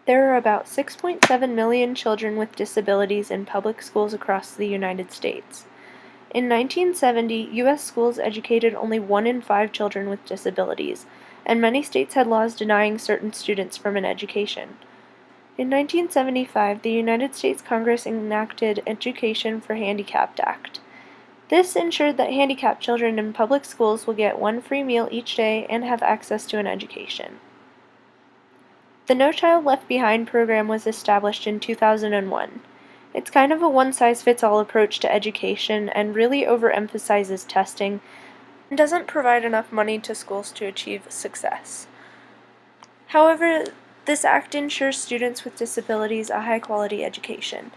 There are about 6.7 million children with disabilities in public schools across the United States. In 1970, U.S. schools educated only 1 in 5 children with disabilities, and many states had laws denying certain students from an education. In 1975, the United States Congress enacted Education for Handicapped Act. This ensured that handicapped children in public schools will get 1 free meal each day and have access to an education. The No Child Left Behind program was established in 2001. It's kind of a one-size-fits-all approach to education and really overemphasizes testing and doesn't provide enough money to schools to achieve success. However, this act ensures students with disabilities a high-quality education.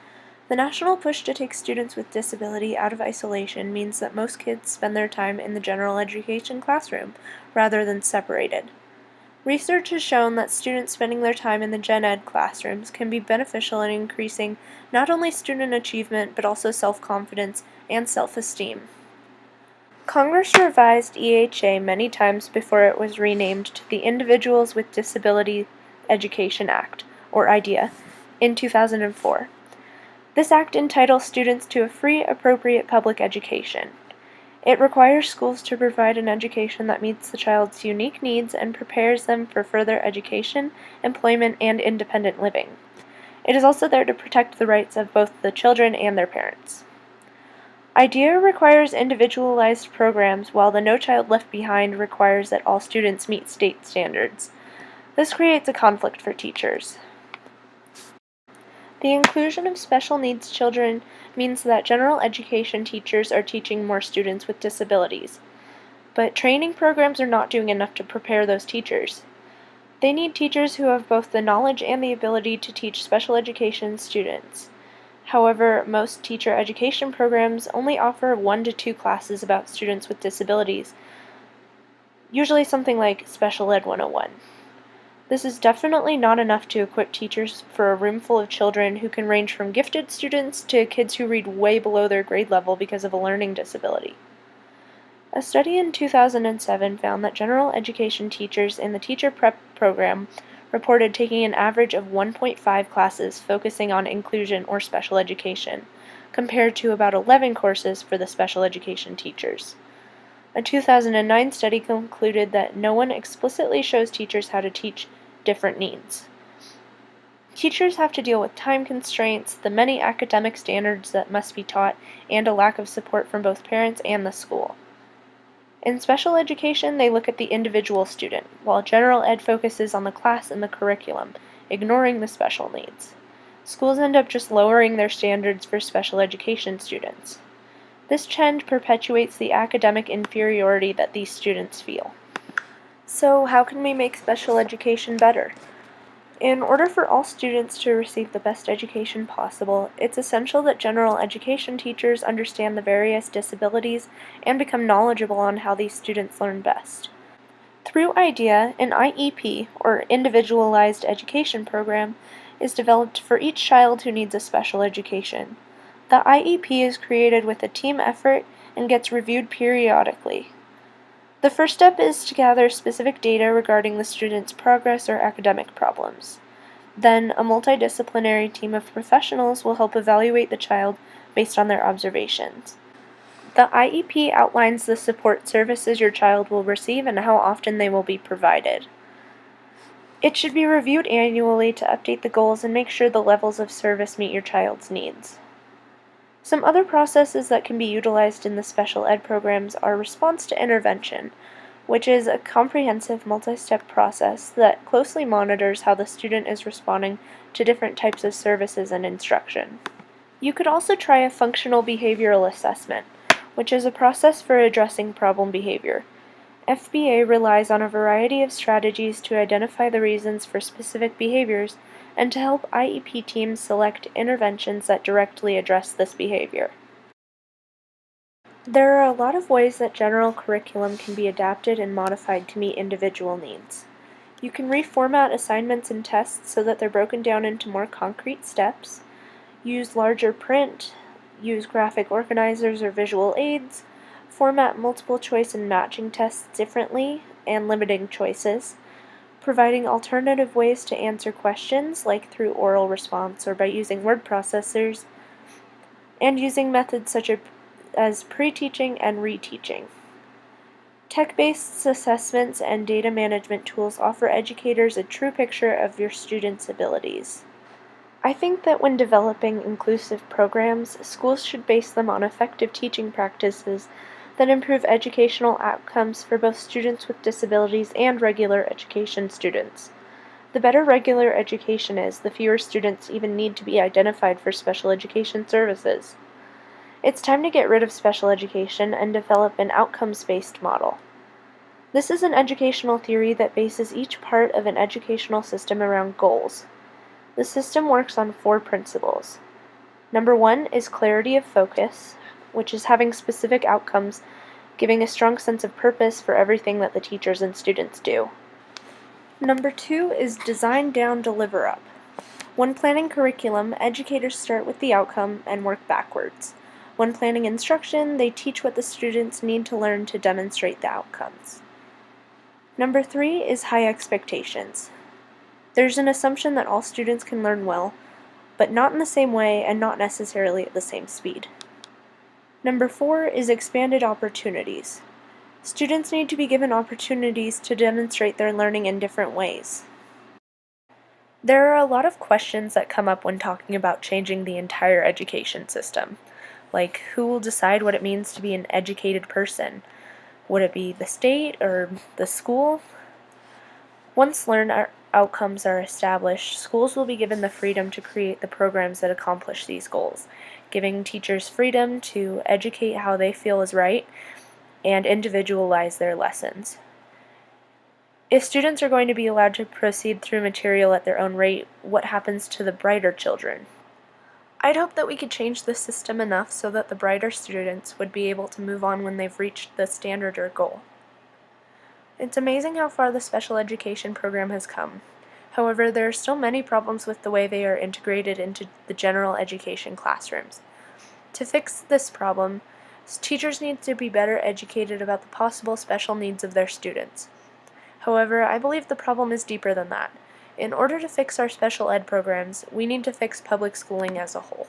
The national push to take students with disability out of isolation means that most kids spend their time in the general education classroom rather than separated. Research has shown that students spending their time in the gen ed classrooms can be beneficial in increasing not only student achievement but also self-confidence and self-esteem. Congress revised EHA many times before it was renamed to the Individuals with Disability Education Act, or IDEA, in 2004. This act entitles students to a free, appropriate public education. It requires schools to provide an education that meets the child's unique needs and prepares them for further education, employment, and independent living. It is also there to protect the rights of both the children and their parents. IDEA requires individualized programs, while the No Child Left Behind requires that all students meet state standards. This creates a conflict for teachers. The inclusion of special needs children means that general education teachers are teaching more students with disabilities. But training programs are not doing enough to prepare those teachers. They need teachers who have both the knowledge and the ability to teach special education students. However, most teacher education programs only offer 1 to 2 classes about students with disabilities, usually something like Special Ed 101. This is definitely not enough to equip teachers for a room full of children who can range from gifted students to kids who read way below their grade level because of a learning disability. A study in 2007 found that general education teachers in the teacher prep program reported taking an average of 1.5 classes focusing on inclusion or special education, compared to about 11 courses for the special education teachers. A 2009 study concluded that no one explicitly shows teachers how to teach different needs. Teachers have to deal with time constraints, the many academic standards that must be taught, and a lack of support from both parents and the school. In special education, they look at the individual student, while general ed focuses on the class and the curriculum, ignoring the special needs. Schools end up just lowering their standards for special education students. This trend perpetuates the academic inferiority that these students feel. So, how can we make special education better? In order for all students to receive the best education possible, it's essential that general education teachers understand the various disabilities and become knowledgeable on how these students learn best. Through IDEA, an IEP, or Individualized Education Program, is developed for each child who needs a special education. The IEP is created with a team effort and gets reviewed periodically. The first step is to gather specific data regarding the student's progress or academic problems. Then, a multidisciplinary team of professionals will help evaluate the child based on their observations. The IEP outlines the support services your child will receive and how often they will be provided. It should be reviewed annually to update the goals and make sure the levels of service meet your child's needs. Some other processes that can be utilized in the special ed programs are response to intervention, which is a comprehensive multi-step process that closely monitors how the student is responding to different types of services and instruction. You could also try a functional behavioral assessment, which is a process for addressing problem behavior. FBA relies on a variety of strategies to identify the reasons for specific behaviors and to help IEP teams select interventions that directly address this behavior. There are a lot of ways that general curriculum can be adapted and modified to meet individual needs. You can reformat assignments and tests so that they're broken down into more concrete steps, use larger print, use graphic organizers or visual aids, format multiple choice and matching tests differently and limiting choices, providing alternative ways to answer questions, like through oral response or by using word processors, and using methods such as pre-teaching and reteaching. Tech-based assessments and data management tools offer educators a true picture of your students' abilities. I think that when developing inclusive programs, schools should base them on effective teaching practices that improve educational outcomes for both students with disabilities and regular education students. The better regular education is, the fewer students even need to be identified for special education services. It's time to get rid of special education and develop an outcomes-based model. This is an educational theory that bases each part of an educational system around goals. The system works on 4 principles. Number 1 is clarity of focus, which is having specific outcomes, giving a strong sense of purpose for everything that the teachers and students do. Number 2 is design down, deliver up. When planning curriculum, educators start with the outcome and work backwards. When planning instruction, they teach what the students need to learn to demonstrate the outcomes. Number 3 is high expectations. There's an assumption that all students can learn well, but not in the same way and not necessarily at the same speed. Number 4 is expanded opportunities. Students need to be given opportunities to demonstrate their learning in different ways. There are a lot of questions that come up when talking about changing the entire education system, like who will decide what it means to be an educated person? Would it be the state or the school? Once learned outcomes are established, schools will be given the freedom to create the programs that accomplish these goals, giving teachers freedom to educate how they feel is right and individualize their lessons. If students are going to be allowed to proceed through material at their own rate, what happens to the brighter children? I'd hope that we could change the system enough so that the brighter students would be able to move on when they've reached the standard or goal. It's amazing how far the special education program has come. However, there are still many problems with the way they are integrated into the general education classrooms. To fix this problem, teachers need to be better educated about the possible special needs of their students. However, I believe the problem is deeper than that. In order to fix our special ed programs, we need to fix public schooling as a whole.